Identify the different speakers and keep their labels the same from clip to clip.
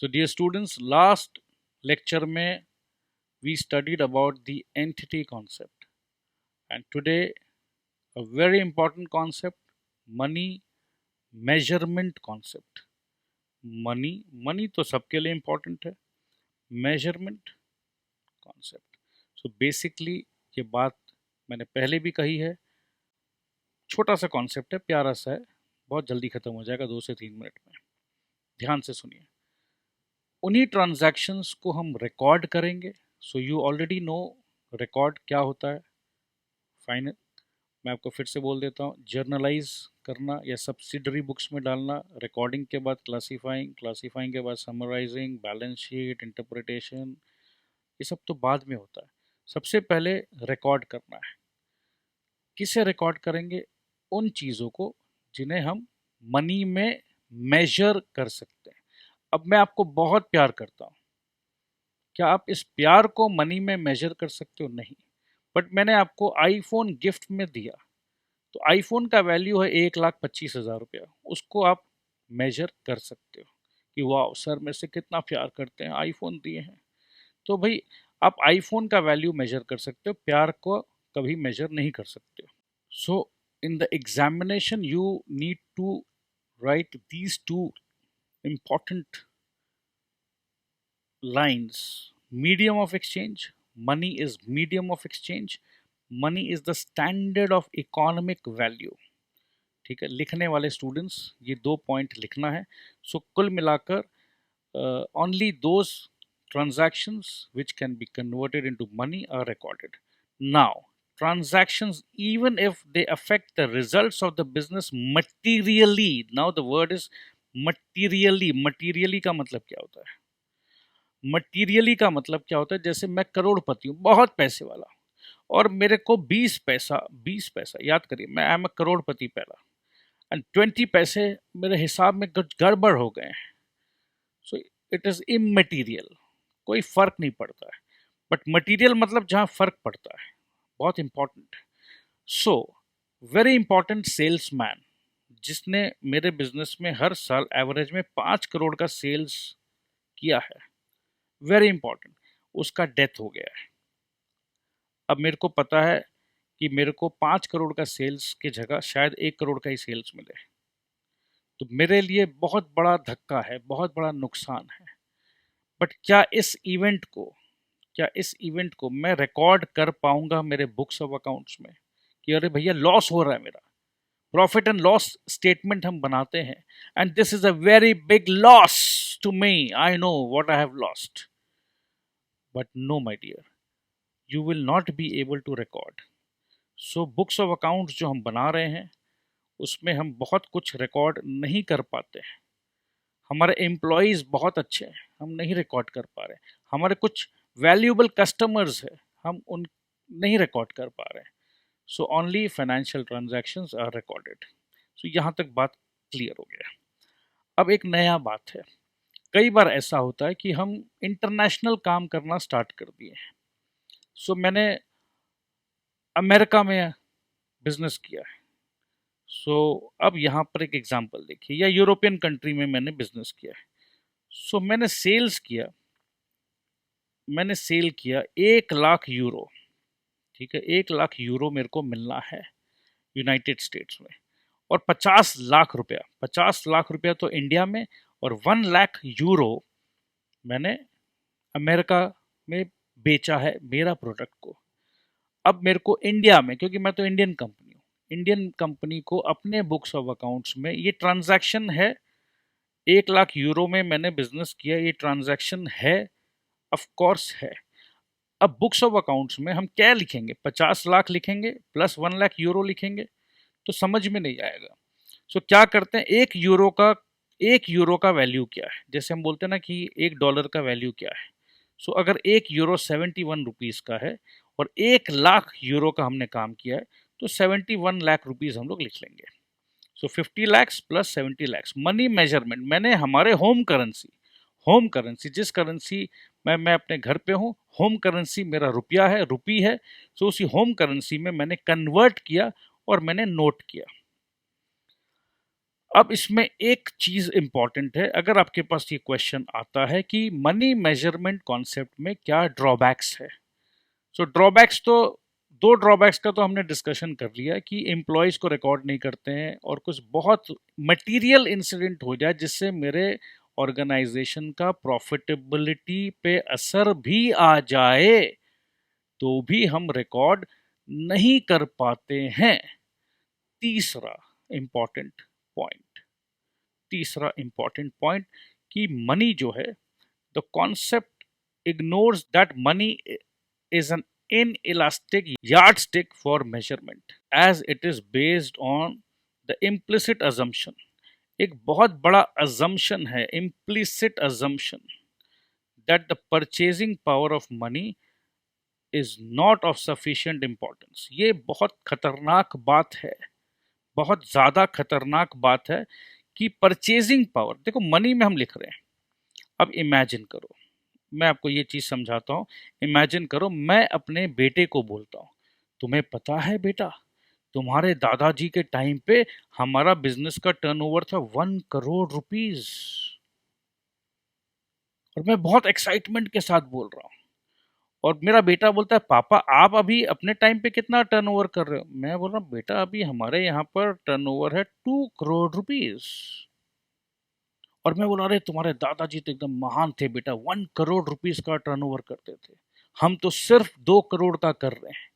Speaker 1: So dear students, last lecture में we studied about the entity concept, and today a very important concept, money measurement concept. Money तो सबके लिए important है, measurement concept. So basically ये बात मैंने पहले भी कही है, छोटा सा कॉन्सेप्ट है, प्यारा सा है, बहुत जल्दी खत्म हो जाएगा 2 से 3 मिनट में। ध्यान से सुनिए। उन्हीं ट्रांजैक्शंस को हम रिकॉर्ड करेंगे। So you already know record क्या होता है। फाइनल मैं आपको फिर से बोल देता हूँ, जर्नलाइज करना या सब्सिडरी बुक्स में डालना, रिकॉर्डिंग के बाद क्लासीफाइंग, क्लासीफाइंग के बाद समराइजिंग, बैलेंस शीट, इंटरप्रिटेशन, ये सब तो बाद में होता है। सबसे पहले रिकॉर्ड करना है। किसे रिकॉर्ड करेंगे? उन चीज़ों को जिन्हें हम मनी में मेजर कर सकते हैं। अब मैं आपको बहुत प्यार करता हूँ, क्या आप इस प्यार को मनी में मेजर कर सकते हो? नहीं। बट मैंने आपको आईफोन गिफ्ट में दिया, तो आईफोन का वैल्यू है 1,25,000 रुपया। उसको आप मेजर कर सकते हो कि वाह सर मेरे से कितना प्यार करते हैं, आईफोन दिए हैं। तो भाई आप आईफोन का वैल्यू मेजर कर सकते हो, प्यार को कभी मेजर नहीं कर सकते हो। So in the examination you need to write these two important lines. Medium of exchange, money is medium of exchange, money is the standard of economic value. ठीक है, लिखने वाले स्टूडेंट्स ये 2 पॉइंट लिखना है। सो कुल मिलाकर only those transactions which can be converted into money are recorded. Now transactions, even if they affect the results of the business materially, now the word is materially का मतलब क्या होता है? मटीरियली का मतलब क्या होता है? जैसे मैं करोड़पति हूँ, बहुत पैसे वाला, और मेरे को 20 पैसा याद करिए, मैं एम करोड़पति पहला, एंड 20 पैसे मेरे हिसाब में कुछ गड़बड़ हो गए हैं। सो इट इज इमटेरियल, कोई फर्क नहीं पड़ता है। बट मटीरियल मतलब जहाँ फर्क पड़ता है, बहुत इंपॉर्टेंट है। सो वेरी इंपॉर्टेंट सेल्समैन जिसने मेरे बिजनेस में हर साल एवरेज में 5 करोड़ का सेल्स किया है, वेरी इंपॉर्टेंट, उसका डेथ हो गया है। अब मेरे को पता है कि मेरे को 5 करोड़ का सेल्स की जगह शायद 1 करोड़ का ही सेल्स मिले, तो मेरे लिए बहुत बड़ा धक्का है, बहुत बड़ा नुकसान है। बट क्या इस इवेंट को मैं रिकॉर्ड कर पाऊंगा मेरे बुक्स ऑफ अकाउंट्स में कि अरे भैया लॉस हो रहा है मेरा? प्रॉफिट एंड लॉस स्टेटमेंट हम बनाते हैं, and this is a very big loss to me, I know what I have lost. But no my dear, you will not be able to record. So books of accounts जो हम बना रहे हैं उसमें हम बहुत कुछ रिकॉर्ड नहीं कर पाते हैं। हमारे एम्प्लॉयज़ बहुत अच्छे हैं, हम नहीं रिकॉर्ड कर पा रहे। हमारे कुछ वैल्यूएबल कस्टमर्स हैं, हम उन नहीं रिकॉर्ड कर पा रहे हैं। So only financial transactions are recorded. So यहाँ तक बात क्लियर हो गया। अब एक नया बात है, कई बार ऐसा होता है कि हम इंटरनेशनल काम करना स्टार्ट कर दिए हैं। सो मैंने अमेरिका में बिजनेस किया है। सो अब यहाँ पर एक एग्जांपल देखिए, या यूरोपियन कंट्री में मैंने बिजनेस किया है। सो मैंने सेल किया 1 लाख यूरो। ठीक है, 1 लाख यूरो मेरे को मिलना है यूनाइटेड स्टेट्स में, और 50 लाख रुपया, 50 लाख रुपया तो इंडिया में, और 1 लाख यूरो मैंने अमेरिका में बेचा है मेरा प्रोडक्ट को। अब मेरे को इंडिया में, क्योंकि मैं तो इंडियन कंपनी को अपने बुक्स ऑफ अकाउंट्स में ये ट्रांजैक्शन है, 1 लाख यूरो में मैंने बिजनेस किया, ये ट्रांजैक्शन है, ऑफ कोर्स है। अब बुक्स ऑफ अकाउंट्स में हम क्या लिखेंगे? 50 लाख लिखेंगे प्लस 1 लाख यूरो लिखेंगे, तो समझ में नहीं आएगा। सो क्या करते हैं, 1 यूरो का वैल्यू क्या है? जैसे हम बोलते हैं ना कि $1 का वैल्यू क्या है। सो अगर 1 यूरो 71 रुपीज़ का है और 1 लाख यूरो का हमने काम किया है, तो 71 लाख रुपीज़ हम लोग लिख लेंगे। सो 50 lakhs plus 70 lakhs. Money measurement मैंने हमारे होम करेंसी जिस करेंसी मैं अपने घर पे हूँ, होम करेंसी मेरा रुपया है, रुपी है। सो उसी होम करेंसी में मैंने कन्वर्ट किया और मैंने नोट किया। अब इसमें एक चीज इंपॉर्टेंट है, अगर आपके पास ये क्वेश्चन आता है कि मनी मेजरमेंट कॉन्सेप्ट में क्या ड्रॉबैक्स है। सो ड्रॉबैक्स तो दो ड्रॉबैक्स का तो हमने डिस्कशन कर लिया कि एम्प्लॉयज को रिकॉर्ड नहीं करते हैं और कुछ बहुत मटेरियल इंसिडेंट हो जाए जिससे मेरे ऑर्गेनाइजेशन का प्रॉफिटेबिलिटी पे असर भी आ जाए तो भी हम रिकॉर्ड नहीं कर पाते हैं। तीसरा इंपॉर्टेंट पॉइंट तीसरा इंपॉर्टेंट पॉइंट कि मनी जो है, the concept ignores that money is an inelastic yardstick for measurement as it is based on the implicit assumption। एक बहुत बड़ा assumption है, implicit assumption that the purchasing power of money is not of sufficient importance। ये बहुत खतरनाक बात है, बहुत ज्यादा खतरनाक बात है कि परचेजिंग पावर, देखो मनी में हम लिख रहे हैं। अब इमेजिन करो, मैं आपको ये चीज समझाता हूँ। इमेजिन करो मैं अपने बेटे को बोलता हूँ, तुम्हें पता है बेटा, तुम्हारे दादाजी के टाइम पे हमारा बिजनेस का टर्नओवर था 1 करोड़ रुपीज। और मैं बहुत एक्साइटमेंट के साथ बोल रहा हूँ और मेरा बेटा बोलता है पापा आप अभी अपने टाइम पे कितना टर्नओवर कर रहे हो। मैं बोल रहा हूँ बेटा अभी हमारे यहाँ पर टर्नओवर है 2 करोड़ रुपीज। और मैं बोला अरे तुम्हारे दादाजी तो एकदम महान थे बेटा, 1 करोड़ रुपीज का टर्नओवर करते थे, हम तो सिर्फ 2 करोड़ का कर रहे हैं।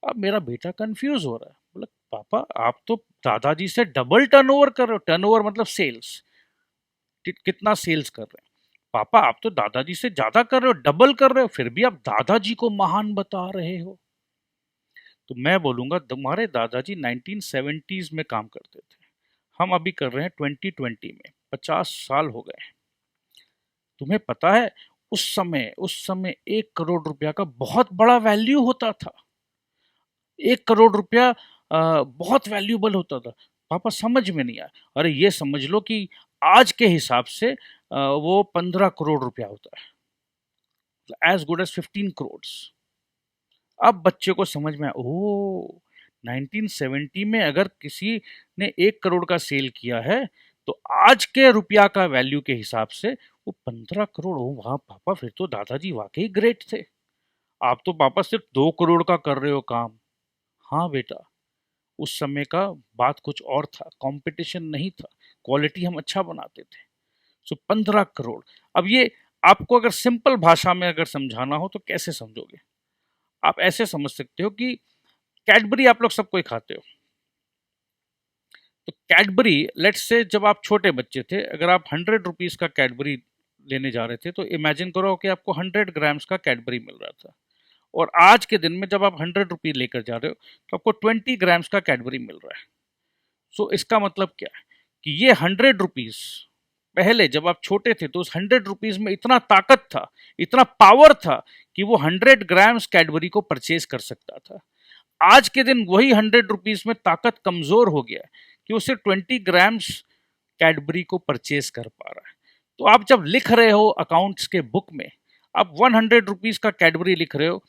Speaker 1: अब मेरा बेटा कंफ्यूज हो रहा है, बोला पापा आप तो दादाजी से डबल टर्नओवर कर रहे हो। टर्नओवर मतलब सेल्स, कितना सेल्स कर रहे हैं। पापा आप तो दादाजी से ज्यादा कर रहे हो, डबल कर रहे हो, फिर भी आप दादाजी को महान बता रहे हो। तो मैं बोलूंगा तुम्हारे दादाजी 1970s में काम करते थे, हम अभी कर रहे हैं 2020 में, 50 साल हो गए। तुम्हें पता है उस समय 1 करोड़ रुपया का बहुत बड़ा वैल्यू होता था। 1 करोड़ रुपया बहुत वैल्यूबल होता था। पापा समझ में नहीं आया। अरे ये समझ लो कि आज के हिसाब से वो 15 करोड़ रुपया होता है, एज गुड एज 15 करोड़। अब बच्चे को समझ में आया, ओ 1970 में अगर किसी ने 1 करोड़ का सेल किया है तो आज के रुपया का वैल्यू के हिसाब से वो 15 करोड़। हो वाह पापा, फिर तो दादाजी वाकई ग्रेट थे। आप तो पापा सिर्फ 2 करोड़ का कर रहे हो काम। हाँ बेटा, उस समय का बात कुछ और था, कंपटीशन नहीं था, क्वालिटी हम अच्छा बनाते थे। सो 15 करोड़। अब ये आपको अगर सिंपल भाषा में अगर समझाना हो तो कैसे समझोगे? आप ऐसे समझ सकते हो कि कैडबरी आप लोग सब कोई खाते हो, तो कैडबरी लेट्स से जब आप छोटे बच्चे थे, अगर आप 100 रुपीज का कैडबरी लेने जा रहे थे तो इमेजिन करो कि आपको 100 ग्राम्स का कैडबरी मिल रहा था। और आज के दिन में जब आप 100 रुपीज लेकर जा रहे हो तो आपको 20 ग्राम्स का कैडबरी मिल रहा है। सो इसका मतलब क्या है कि ये 100 रुपीज पहले जब आप छोटे थे तो उस 100 रुपीज में इतना ताकत था, इतना पावर था कि वो 100 ग्राम्स कैडबरी को परचेज कर सकता था। आज के दिन वही 100 रुपीज में ताकत कमजोर हो गया है कि वो सिर्फ 20 ग्राम्स कैडबरी को परचेज कर पा रहा है। तो आप जब लिख रहे हो अकाउंट्स के बुक में, आप 100 रुपीज का कैडबरी लिख रहे हो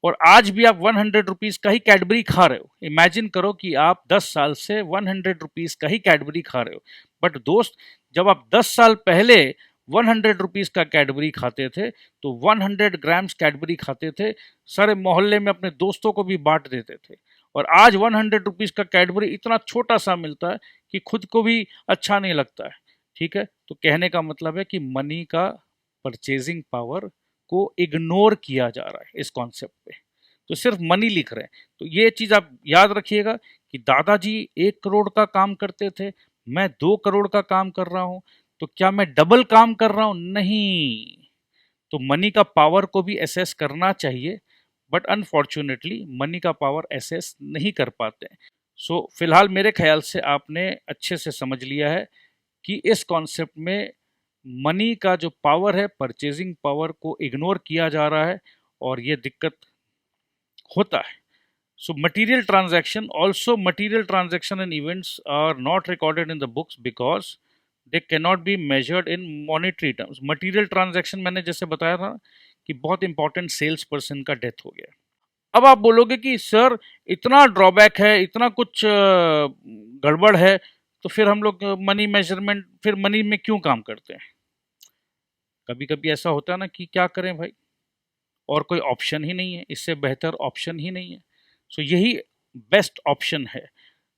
Speaker 1: और आज भी आप 100 रुपीज का ही कैडबरी खा रहे हो। इमेजिन करो कि आप 10 साल से 100 रुपीज का ही कैडबरी खा रहे हो। बट दोस्त, जब आप 10 साल पहले 100 रुपीज का कैडबरी खाते थे तो 100 ग्राम्स कैडबरी खाते थे, सारे मोहल्ले में अपने दोस्तों को भी बांट देते थे। और आज 100 रुपीज का कैडबरी इतना छोटा सा मिलता है कि खुद को भी अच्छा नहीं लगता है। ठीक है, तो कहने का मतलब है कि मनी का परचेजिंग पावर को इग्नोर किया जा रहा है इस कॉन्सेप्ट पे। तो सिर्फ मनी लिख रहे हैं। तो ये चीज आप याद रखिएगा कि दादाजी 1 करोड़ का काम करते थे, मैं 2 करोड़ का काम कर रहा हूं, तो क्या मैं डबल काम कर रहा हूं? नहीं। तो मनी का पावर को भी एसेस करना चाहिए, बट अनफॉर्चुनेटली मनी का पावर एसेस नहीं कर पाते हैं। सो फिलहाल मेरे ख्याल से आपने अच्छे से समझ लिया है कि इस कॉन्सेप्ट में मनी का जो पावर है, परचेजिंग पावर को इग्नोर किया जा रहा है और ये दिक्कत होता है। So material transaction and events are not recorded in the books because they cannot be measured in monetary terms। Material transaction मैंने जैसे बताया था कि बहुत इंपॉर्टेंट सेल्स पर्सन का डेथ हो गया। अब आप बोलोगे कि सर इतना ड्रॉबैक है, इतना कुछ गड़बड़ है, तो फिर हम लोग मनी मेजरमेंट, फिर मनी में क्यों काम करते हैं? कभी कभी ऐसा होता है ना कि क्या करें भाई, और कोई ऑप्शन ही नहीं है, इससे बेहतर ऑप्शन ही नहीं है। सो यही बेस्ट ऑप्शन है।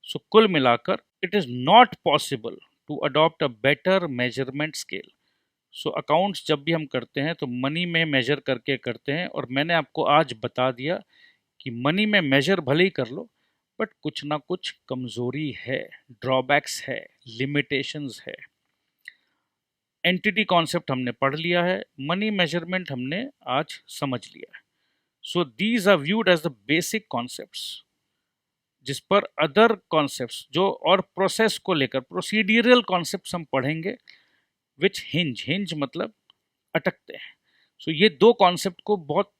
Speaker 1: सो कुल मिलाकर it is not possible to adopt a better measurement scale. So accounts जब भी हम करते हैं तो मनी में मेजर करके करते हैं, और मैंने आपको आज बता दिया कि मनी में मेजर भले ही कर लो, बट कुछ ना कुछ कमजोरी है, ड्रॉबैक्स है, लिमिटेशंस है। एंटिटी कॉन्सेप्ट हमने पढ़ लिया है, मनी मेजरमेंट हमने आज समझ लिया है। So these are viewed as the basic concepts, जिस पर अदर कॉन्सेप्ट्स जो और प्रोसेस को लेकर प्रोसीडियरल कॉन्सेप्ट्स हम पढ़ेंगे, विच हिंज मतलब अटकते हैं। सो ये दो कॉन्सेप्ट को बहुत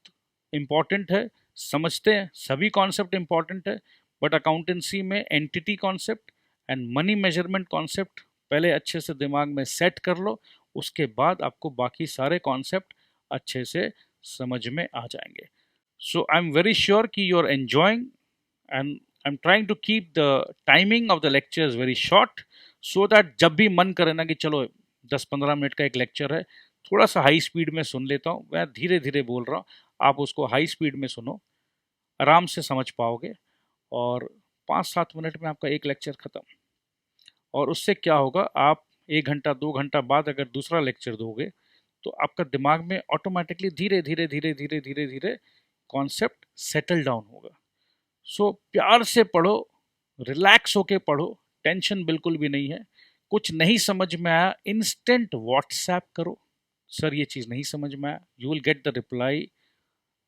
Speaker 1: इंपॉर्टेंट है, समझते हैं। सभी कॉन्सेप्ट इंपॉर्टेंट है, बट अकाउंटेंसी में entity concept and money measurement concept पहले अच्छे से दिमाग में सेट कर लो, उसके बाद आपको बाकी सारे कॉन्सेप्ट अच्छे से समझ में आ जाएंगे। So I am very sure कि you are enjoying, and I am trying to keep the timing of the lectures very short, so that जब भी मन करे ना कि चलो 10-15 मिनट का एक लेक्चर है, थोड़ा सा हाई स्पीड में सुन लेता हूँ, मैं धीरे धीरे बोल रहा हूँ, आप उसको हाई स्पीड में सुनो, आराम से समझ पाओगे, और 5-7 मिनट में आपका एक लेक्चर ख़त्म। और उससे क्या होगा, आप 1 घंटा 2 घंटा बाद अगर दूसरा लेक्चर दोगे तो आपका दिमाग में ऑटोमेटिकली धीरे धीरे धीरे धीरे धीरे धीरे कॉन्सेप्ट सेटल डाउन होगा। सो प्यार से पढ़ो, रिलैक्स होके पढ़ो, टेंशन बिल्कुल भी नहीं है। कुछ नहीं समझ में आया, इंस्टेंट व्हाट्सएप करो, सर ये चीज़ नहीं समझ में आया, you will get the reply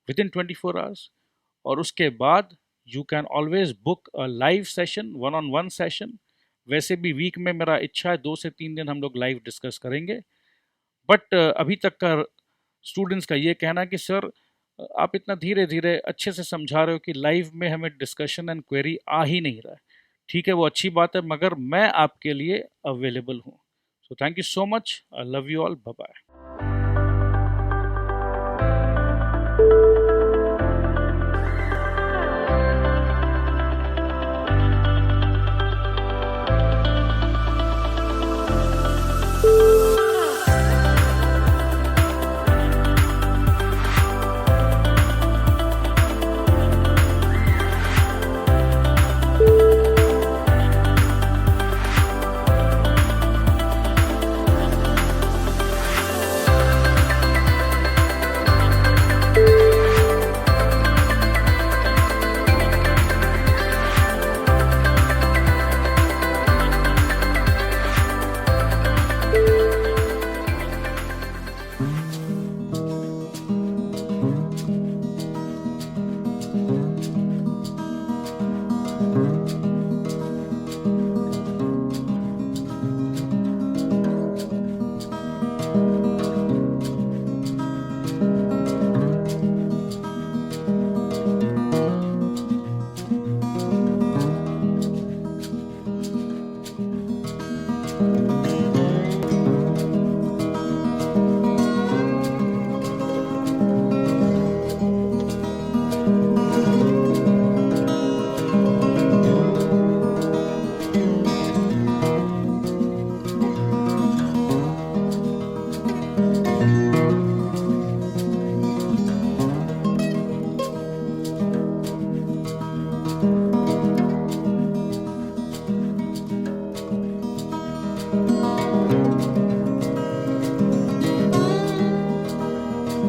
Speaker 1: with in 24 hours. और उसके बाद you can always book a live session, 1-on-1 session. वैसे भी वीक में मेरा इच्छा है 2 से 3 दिन हम लोग लाइव डिस्कस करेंगे, बट अभी तक का स्टूडेंट्स का ये कहना है कि सर आप इतना धीरे धीरे अच्छे से समझा रहे हो कि लाइव में हमें डिस्कशन एंड क्वेरी आ ही नहीं रहा है। ठीक है, वो अच्छी बात है, मगर मैं आपके लिए अवेलेबल हूँ। So thank you so much, I love you all, bye bye.